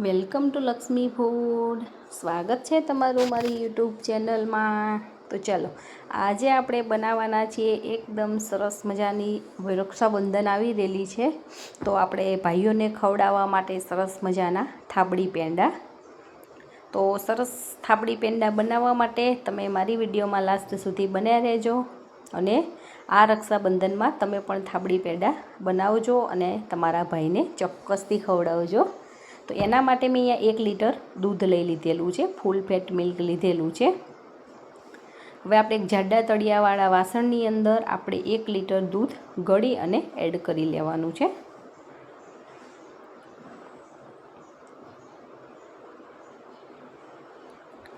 Welcome to Lakshmi food. સ્વાગત છે તમારું મારી યુટ્યુબ ચેનલમાં. તો ચાલો, આજે આપણે બનાવવાના છીએ એકદમ સરસ મજાની રક્ષાબંધન આવી રહેલી છે, તો આપણે ભાઈઓને ખવડાવવા માટે સરસ મજાના થાબડી પેંડા. તો સરસ થાબડી પેંડા બનાવવા માટે તમે મારી વિડીયોમાં લાસ્ટ સુધી બન્યા રહેજો, અને આ રક્ષાબંધનમાં તમે પણ થાબડી પેંડા બનાવજો અને તમારા ભાઈને ચોક્કસથી ખવડાવજો. તો એના માટે મેં અહીંયા 1 લીટર દૂધ લઈ લીધેલું છે, ફૂલ ફેટ મિલ્ક લીધેલું છે. હવે આપણે એક જાડા તળિયાવાળા વાસણની અંદર આપણે 1 લીટર દૂધ ગળી અને એડ કરી લેવાનું છે.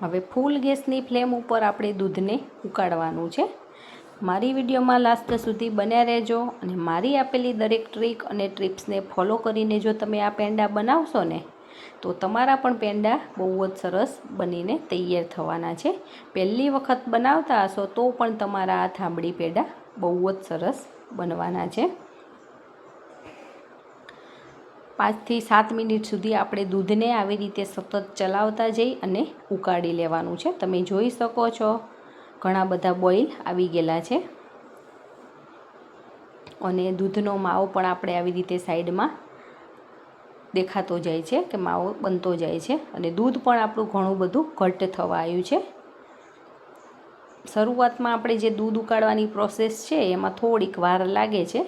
હવે ફૂલ ગેસની ફ્લેમ ઉપર આપણે દૂધને ઉકાળવાનું છે. મારી વિડીયોમાં લાસ્ટ સુધી બન્યા રહેજો, અને મારી આપેલી દરેક ટ્રીક અને ટિપ્સને ફોલો કરીને જો તમે આ પેંડા બનાવશો ને, તો તમારા પણ પેંડા બહુ જ સરસ બનીને તૈયાર થવાના છે. પહેલી વખત બનાવતા હશો તો પણ તમારા આ થાબડી પેંડા બહુ જ સરસ બનવાના છે. 5 થી 7 મિનિટ સુધી આપણે દૂધને આવી રીતે સતત ચલાવતા જઈ અને ઉકાળી લેવાનું છે. તમે જોઈ શકો છો ઘણા બધા બોઇલ આવી ગયેલા છે, અને દૂધનો માવો પણ આપણે આવી રીતે સાઈડમાં દેખાતો જાય છે કે માવો બનતો જાય છે, અને દૂધ પણ આપણું ઘણું બધું ઘટ્ટ થવા આવ્યું છે. શરૂઆતમાં આપણે જે દૂધ ઉકાળવાની પ્રોસેસ છે એમાં થોડીક વાર લાગે છે.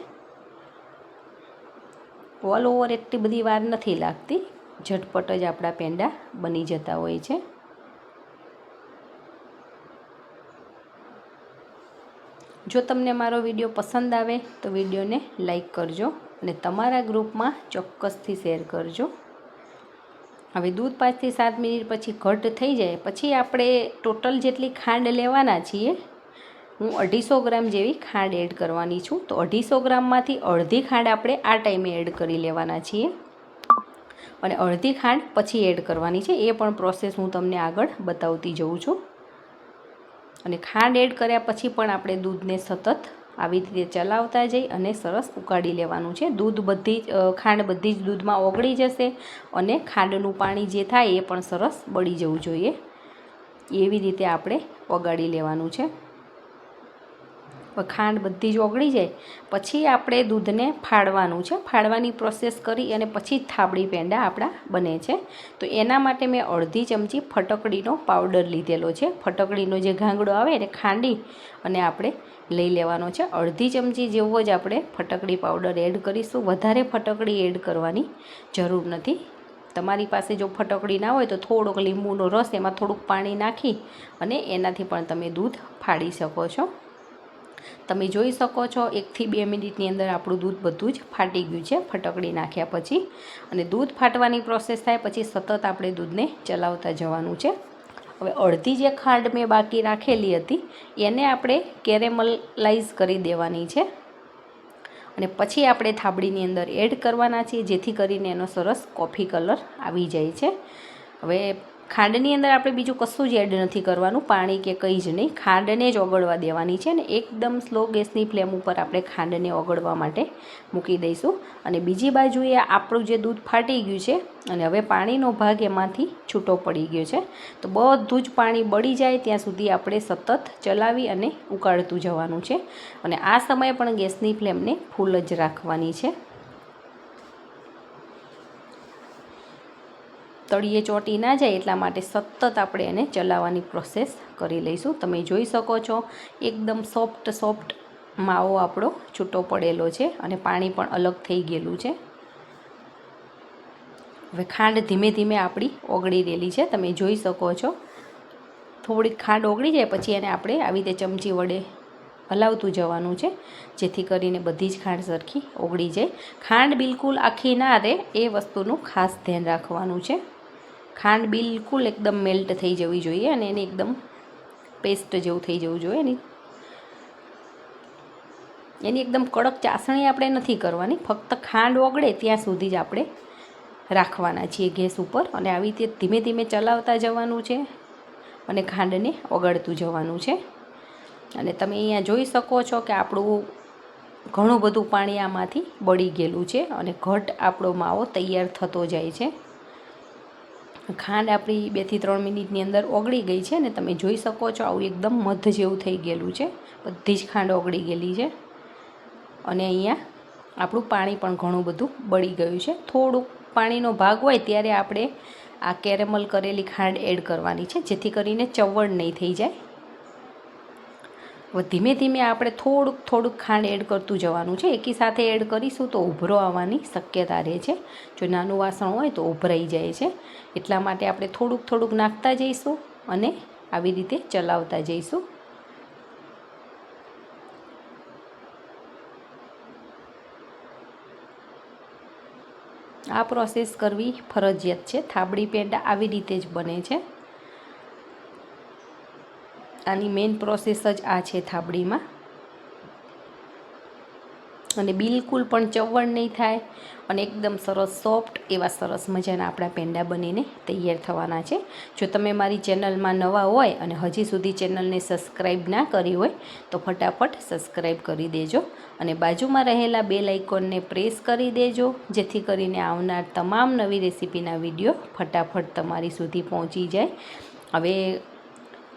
ઓલ ઓવર એટલી બધી વાર નથી લાગતી, ઝટપટ જ આપણા પેંડા બની જતા હોય છે. જો તમને મારો વિડીયો પસંદ આવે તો વિડીયોને લાઈક કરજો, અને તમારા ગ્રુપમાં ચોક્કસથી શેર કરજો. હવે દૂધ 5 થી 7 મિનિટ પછી ઘટ્ટ થઈ જાય પછી આપણે ટોટલ જેટલી ખાંડ લેવાના છીએ, હું 250 ગ્રામ જેવી ખાંડ એડ કરવાની છું. તો 250 ગ્રામમાંથી અડધી ખાંડ આપણે આ ટાઈમે એડ કરી લેવાના છીએ, અને અડધી ખાંડ પછી એડ કરવાની છે. એ પણ પ્રોસેસ હું તમને આગળ બતાવતી જઉં છું. અને ખાંડ એડ કર્યા પછી પણ આપણે દૂધને સતત આવી રીતે ચલાવતા જઈ અને સરસ ઉકાળી લેવાનું છે. ખાંડ બધી જ દૂધમાં ઓગળી જશે, અને ખાંડનું પાણી જે થાય એ પણ સરસ બળી જવું જોઈએ, એવી રીતે આપણે ઓગાળી લેવાનું છે. ખાંડ બધી જ ઓગળી જાય પછી આપણે દૂધને ફાડવાનું છે. ફાડવાની પ્રોસેસ કરી અને પછી જ થાબડી પેંડા આપણા બને છે. તો એના માટે મેં અડધી ચમચી ફટકડીનો પાવડર લીધેલો છે. ફટકડીનો જે ગાંગડો આવે એને ખાંડી અને આપણે લઈ લેવાનો છે. અડધી ચમચી જેવો જ આપણે ફટકડી પાવડર એડ કરીશું. વધારે ફટકડી એડ કરવાની જરૂર નથી. તમારી પાસે જો ફટકડી ના હોય તો થોડોક લીંબુનો રસ એમાં થોડુંક પાણી નાખી અને એનાથી પણ તમે દૂધ ફાડી શકો છો. તમે જોઈ શકો છો 1 થી 2 મિનિટની અંદર આપણું દૂધ બધું જ ફાટી ગયું છે ફટકડી નાખ્યા પછી. અને દૂધ ફાટવાની પ્રોસેસ થાય પછી સતત આપણે દૂધને ચલાવતા જવાનું છે. હવે અડધી જે ખાંડ મેં બાકી રાખેલી હતી એને આપણે કેરેમલાઇઝ કરી દેવાની છે, અને પછી આપણે થાબડીની અંદર એડ કરવાના છીએ, જેથી કરીને એનો સરસ કોફી કલર આવી જાય છે. હવે ખાંડની અંદર આપણે બીજું કશું જ એડ નથી કરવાનું, પાણી કે કંઈ જ નહીં. ખાંડને જ ઓગળવા દેવાની છે, ને એકદમ સ્લો ગેસની ફ્લેમ ઉપર આપણે ખાંડને ઓગળવા માટે મૂકી દઈશું. અને બીજી બાજુએ આપણું જે દૂધ ફાટી ગયું છે અને હવે પાણીનો ભાગ એમાંથી છૂટો પડી ગયો છે, તો બધું જ પાણી બળી જાય ત્યાં સુધી આપણે સતત ચલાવી અને ઉકાળતું જવાનું છે. અને આ સમયે પણ ગેસની ફ્લેમને ફૂલ જ રાખવાની છે. તળિયે ચોંટી ના જાય એટલા માટે સતત આપણે એને ચલાવવાની પ્રોસેસ કરી લઈશું. તમે જોઈ શકો છો એકદમ સોફ્ટ માવો આપણો છૂટો પડેલો છે, અને પાણી પણ અલગ થઈ ગયેલું છે. હવે ખાંડ ધીમે ધીમે આપણી ઓગળી રહેલી છે, તમે જોઈ શકો છો. થોડીક ખાંડ ઓગળી જાય પછી એને આપણે આવી રીતે ચમચી વડે હલાવતું જવાનું છે, જેથી કરીને બધી જ ખાંડ સરખી ઓગળી જાય. ખાંડ બિલકુલ આખી ના રહે એ વસ્તુનું ખાસ ધ્યાન રાખવાનું છે. ખાંડ બિલકુલ એકદમ મેલ્ટ થઈ જવી જોઈએ, અને એને એકદમ પેસ્ટ જેવું થઈ જવું જોઈએ. એની એકદમ કડક ચાસણી આપણે નથી કરવાની, ફક્ત ખાંડ ઓગળે ત્યાં સુધી જ આપણે રાખવાના છીએ ગેસ ઉપર, અને આવી રીતે ધીમે ધીમે ચલાવતા જવાનું છે અને ખાંડને ઓગાળતું જવાનું છે. અને તમે અહીંયા જોઈ શકો છો કે આપણું ઘણું બધું પાણી આમાંથી બળી ગયેલું છે, અને ઘટ આપણો માવો તૈયાર થતો જાય છે. ખાંડ આપણી 2 થી 3 મિનિટની અંદર ઓગળી ગઈ છે ને તમે જોઈ શકો છો આવું એકદમ મધ જેવું થઈ ગયેલું છે, બધી જ ખાંડ ઓગળી ગયેલી છે. અને અહીંયા આપણું પાણી પણ ઘણું બધું બળી ગયું છે. થોડુંક પાણીનો ભાગ હોય ત્યારે આપણે આ કેરેમલ કરેલી ખાંડ એડ કરવાની છે, જેથી કરીને ચવડ નહીં થઈ જાય. હવે ધીમે ધીમે આપણે થોડુંક ખાંડ એડ કરતું જવાનું છે. એકી સાથે એડ કરીશું તો ઉભરો આવવાની શક્યતા રહે છે. જો નાનું વાસણ હોય તો ઉભરાઈ જાય છે. એટલા માટે આપણે થોડુંક નાખતા જઈશું અને આવી રીતે ચલાવતા જઈશું. આ પ્રોસેસ કરવી ફરજિયાત છે. થાબડી પેંડા આવી રીતે જ બને છે. આની મેઇન પ્રોસેસ જ આ છે થાબડીમાં. અને બિલકુલ પણ ચવડ નહીં થાય અને એકદમ સરસ સોફ્ટ એવા સરસ મજાના આપણા પેંડા બનીને તૈયાર થવાના છે. જો તમે મારી ચેનલમાં નવા હોય અને હજી સુધી ચેનલને સબસ્ક્રાઈબ ના કરી હોય તો ફટાફટ સબસ્ક્રાઈબ કરી દેજો અને બાજુમાં રહેલા બેલ આઇકોનને પ્રેસ કરી દેજો, જેથી કરીને આવનાર તમામ નવી રેસીપીના વિડીયો ફટાફટ તમારી સુધી પહોંચી જાય. હવે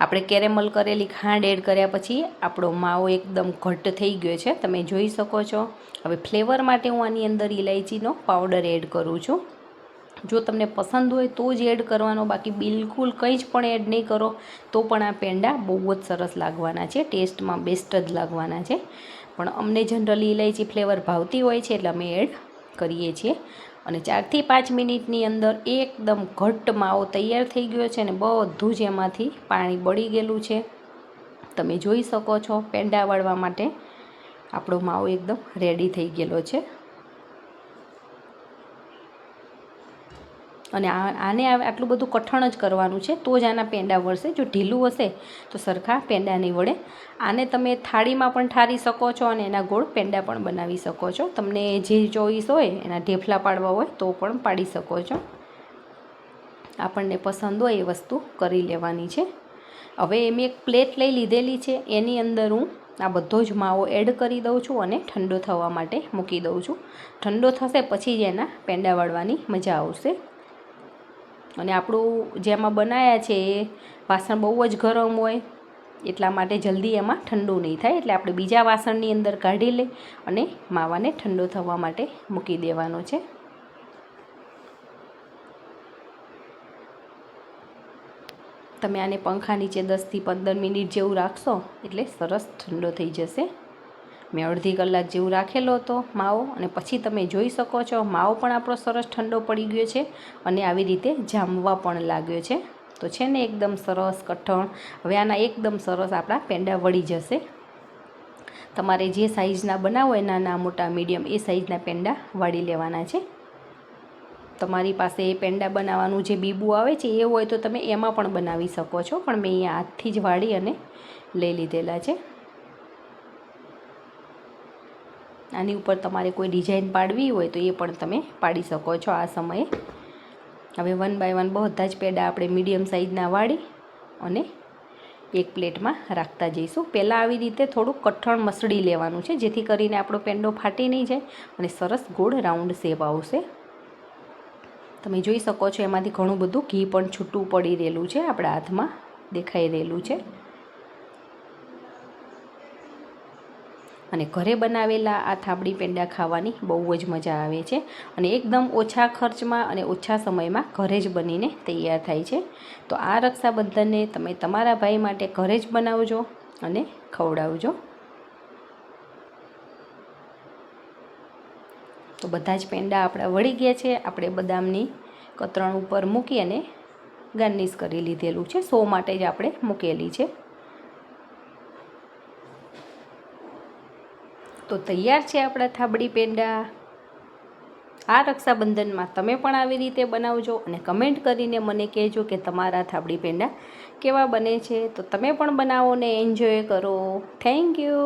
આપણે કેરેમલ કરેલી ખાંડ એડ કર્યા પછી આપણો માવો એકદમ ઘટ્ટ થઈ ગયો છે, તમે જોઈ શકો છો. હવે ફ્લેવર માટે હું આની અંદર ઇલાયચીનો પાવડર એડ કરું છું. જો તમને પસંદ હોય તો જ એડ કરવાનો, બાકી બિલકુલ કંઈ જ પણ એડ નહીં કરો તો પણ આ પેંડા બહુ જ સરસ લાગવાના છે, ટેસ્ટમાં બેસ્ટ જ લાગવાના છે. પણ અમને જનરલી ઇલાયચી ફ્લેવર ભાવતી હોય છે એટલે અમે એડ કરીએ છીએ. અને 4 થી 5 મિનિટની અંદર એકદમ ઘટ્ટ માવો તૈયાર થઈ ગયો છે અને બધું જ એમાંથી પાણી બળી ગયેલું છે. તમે જોઈ શકો છો પેંડા વળવા માટે આપણો માવો એકદમ રેડી થઈ ગયેલો છે. અને આને આટલું બધું કઠણ જ કરવાનું છે તો જ આના પેંડા વળશે. જો ઢીલું હશે તો સરખા પેંડા નહીં વળે. આને તમે થાળીમાં પણ ઠારી શકો છો અને એના ગોળ પેંડા પણ બનાવી શકો છો. તમને જે ચોઈસ હોય એના ઢેફલા પાડવા હોય તો પણ પાડી શકો છો. આપણને પસંદ હોય એ વસ્તુ કરી લેવાની છે. હવે મેં એક પ્લેટ લઈ લીધેલી છે, એની અંદર હું આ બધો જ માવો એડ કરી દઉં છું અને ઠંડો થવા માટે મૂકી દઉં છું. ઠંડો થશે પછી જ એના પેંડા વળવાની મજા આવશે. અને આપણું જેમાં બનાવ્યા છે એ વાસણ બહુ જ ગરમ હોય એટલા માટે જલ્દી એમાં ઠંડુ નહીં થાય, એટલે આપણે બીજા વાસણની અંદર કાઢી લઈ અને માવાને ઠંડો થવા માટે મૂકી દેવાનો છે. તમે આને પંખા નીચે 10 થી 15 મિનિટ જેવું રાખશો એટલે સરસ ઠંડો થઈ જશે. મેં અડધી કલાક જેવું રાખેલો હતો માવો અને પછી તમે જોઈ શકો છો માવો પણ આપણો સરસ ઠંડો પડી ગયો છે અને આવી રીતે જામવા પણ લાગ્યો છે. તો છે ને એકદમ સરસ કઠણ. હવે આના એકદમ સરસ આપણા પેંડા વળી જશે. તમારે જે સાઇઝના બનાવો હોય નાના મોટા મીડિયમ એ સાઇઝના પેંડા વાળી લેવાના છે. તમારી પાસે એ પેંડા બનાવવાનું જે બીબું આવે છે એ હોય તો તમે એમાં પણ બનાવી શકો છો, પણ મેં અહીંયા હાથથી જ વાળી અને લઈ લીધેલા છે. આની ઉપર તમારે કોઈ ડિઝાઇન પાડવી હોય તો એ પણ તમે પાડી શકો છો આ સમયે. હવે 1 બાય 1 બધા જ પેંડા આપણે મીડિયમ સાઇઝના વાળી અને એક પ્લેટમાં રાખતા જઈશું. પહેલાં આવી રીતે થોડુંક કઠણ મસળી લેવાનું છે, જેથી કરીને આપણો પેંડો ફાટી નહીં જાય અને સરસ ગોળ રાઉન્ડ શેપ આવશે. તમે જોઈ શકો છો એમાંથી ઘણું બધું ઘી પણ છૂટું પડી રહેલું છે, આપણા હાથમાં દેખાઈ રહેલું છે. અને ઘરે બનાવેલા આ થાબડી પેંડા ખાવાની બહુ જ મજા આવે છે અને એકદમ ઓછા ખર્ચમાં અને ઓછા સમયમાં ઘરે જ બનીને તૈયાર થાય છે. તો આ રક્ષાબંધનને તમે તમારા ભાઈ માટે ઘરે જ બનાવજો અને ખવડાવજો. તો બધા જ પેંડા આપણા વળી ગયા છે. આપણે બદામની કતરણ ઉપર મૂકી અને ગાર્નિશ કરી લીધેલું છે. શો માટે જ આપણે મૂકેલી છે. તો તૈયાર છે આપણા થાબડી પેંડા. આ રક્ષાબંધનમાં તમે પણ આવી રીતે બનાવજો અને કમેન્ટ કરીને મને કહેજો કે તમારા થાબડી પેંડા કેવા બને છે. તો તમે પણ બનાવો ને એન્જોય કરો. Thank you.